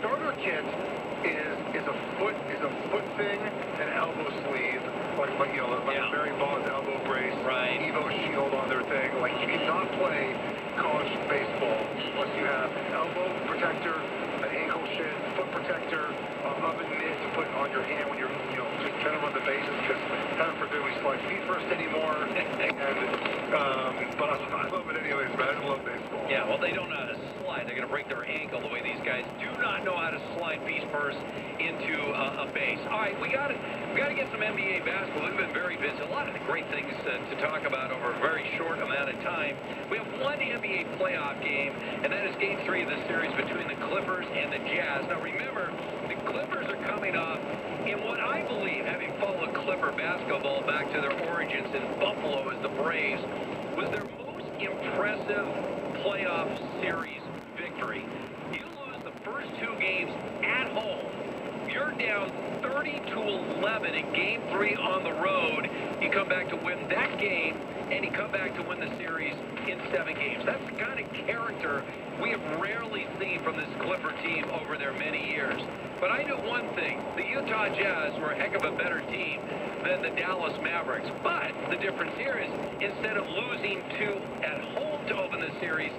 starter kit is a foot thing, an elbow sleeve, like you know, like a Barry Bonds elbow brace, Evo shield on their thing. Like you cannot play college baseball unless you have an elbow protector, an ankle shin, foot protector, oven mitt to put on your hand when you're just trying to run the bases, because heaven forbid we slide feet first anymore. But I love it anyways, man. I love baseball. Yeah, well, they don't know how to slide. They're going to break their ankle the way these guys do not know how to slide feet first into a base. All right, we got to get some NBA basketball. We've been very busy. A lot of great things to talk about over a very short amount of time. We have one NBA playoff game, and that is Game 3 of the series between the Clippers and the Jazz. Now, remember, the Clippers are coming off in what I believe, having followed Clipper basketball back to their origins in Buffalo as the Braves, was their most impressive playoff series victory. You lose the first 2 games at home. You're down 30-11 in Game 3 on the road. You come back to win that game, and you come back to win the series in 7 games. That's the kind of character we have rarely seen from this Clipper team over their many years. But I know one thing. The Utah Jazz were a heck of a better team than the Dallas Mavericks. But the difference here is, instead of losing 2 at home to open the series,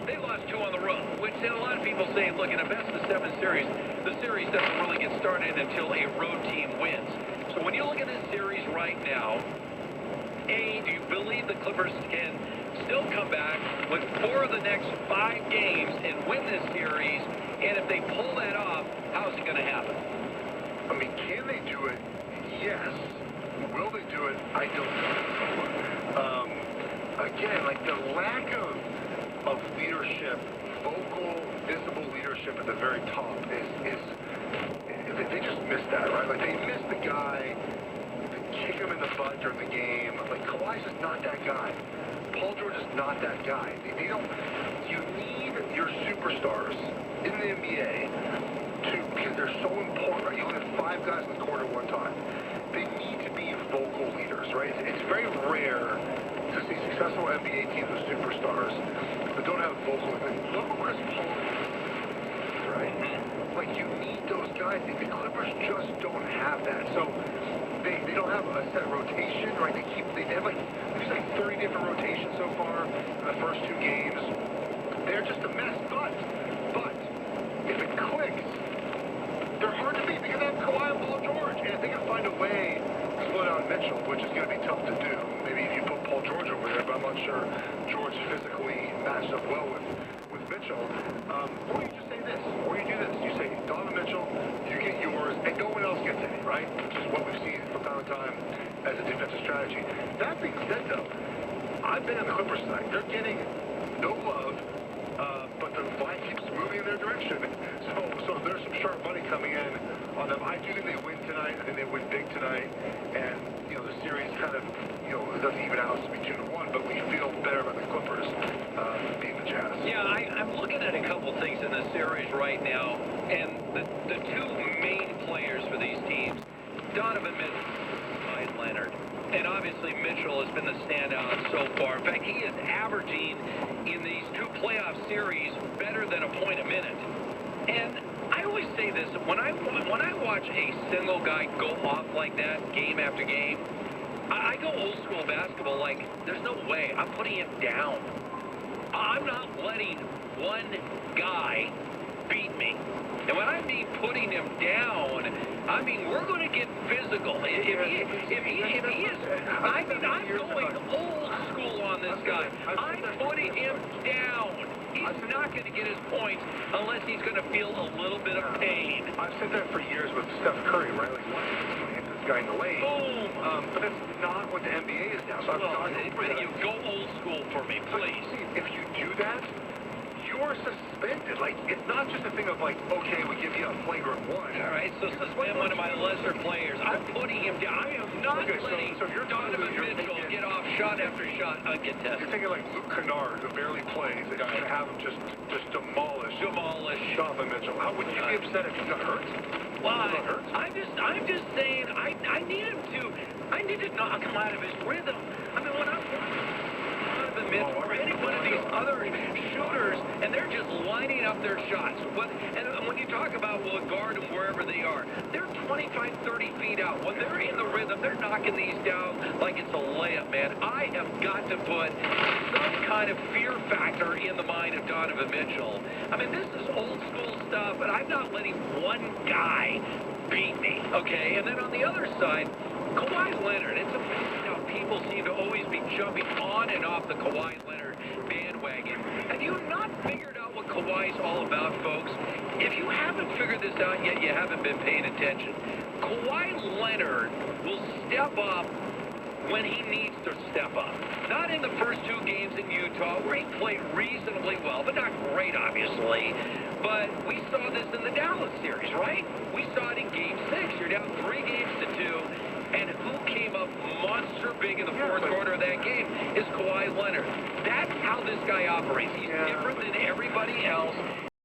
they lost 2 on the road, which a lot of people say, look, in a best-of-7 series, the series doesn't really get started until a road team wins. So when you look at this series right now, A, do you believe the Clippers can still come back with 4 of the next 5 games and win this series? And if they pull that off, how's it going to happen? I mean, can they do it? Yes. Will they do it? I don't know. Again, like the lack of leadership, vocal, visible leadership at the very top is they just missed that, right? Like they missed the guy to kick him in the butt during the game. Like Kawhi's just not that guy. Paul George is not that guy. They don't. You need your superstars in the NBA because they're so important. Right? You only have 5 guys in the court at one time. They need to be vocal leaders, right? It's very rare to see successful NBA teams with superstars that don't have vocal. Look at Chris Paul, right? Like you need those guys. The Clippers just don't have that. So they don't have a set rotation, right? They have like 30 different rotations so far in the first 2 games. They're just a mess. But if it clicks, they're hard to beat because they have Kawhi and Paul George, and if they can find a way to slow down Mitchell, which is going to be tough to do. Maybe if you put Paul George over there, but I'm not sure George physically matched up well with Mitchell. Or you just say this, or you do this. You say, Donovan Mitchell, you get yours, and no one else gets any, right? Which is what we've seen from time to time as a defensive strategy. That being said, though, I've been on the Clippers side. They're getting no love, but the line keeps moving in their direction. So there's some sharp money coming in on them. I do think they win tonight. I think they win big tonight. And, the series kind of, it doesn't even out to be 2-1, but we feel better about the Clippers beating the Jazz. Yeah, I'm looking at a couple things in this series right now. And the 2 main players for these teams, Donovan Mitchell and Leonard. And obviously Mitchell has been the standout so far. In fact, he is averaging in these 2 playoff series better than a point a minute. And I always say this, when I watch a single guy go off like that game after game, I go old school basketball like, there's no way I'm putting him down. I'm not letting one guy beat me. And when I mean putting him down, I mean we're going to get physical. If he is, I'm going old school on this guy. I'm putting him down. He's not going to get his points unless he's going to feel a little bit of pain. I've said that for years with Steph Curry, right? Like, why hit this guy in the lane? Boom! But that's not what the NBA is now. So You go old school for me, please. If you do that, you're suspended. Like, it's not just a thing of like, okay, we give you a flagrant 1. All right, so suspend one of my lesser players. I'm putting him down. I am not letting Donovan Mitchell get off shot after shot uncontested. You're thinking like Luke Kennard, who barely plays, and you're going to have him just demolish Donovan Mitchell. How would you be upset if he got hurt? Well, I'm just saying, I need him to knock him out of his rhythm. I mean, when I'm watching Donovan Mitchell or any one of these other shooters, and they're just lining up their shots. And when you talk about, will it guard them wherever they are, they're 25, 30 feet out. When they're in the rhythm, they're knocking these down like it's a layup, man. I have got to put some kind of fear factor in the mind of Donovan Mitchell. I mean, this is old school stuff, but I'm not letting one guy beat me, okay? And then on the other side, Kawhi Leonard. It's amazing how people seem to always be jumping on and off the Kawhi Leonard bandwagon. Have you not figured out what Kawhi's all about, folks? If you haven't figured this out yet, you haven't been paying attention. Kawhi Leonard will step up when he needs to step up. Not in the first 2 games in Utah, where he played reasonably well, but not great, obviously. But we saw this in the Dallas series, right? We saw it in Game 6. You're down 3 games to 2. And who came up monster big in the fourth quarter of that game is Kawhi Leonard. That's how this guy operates. He's different than everybody else.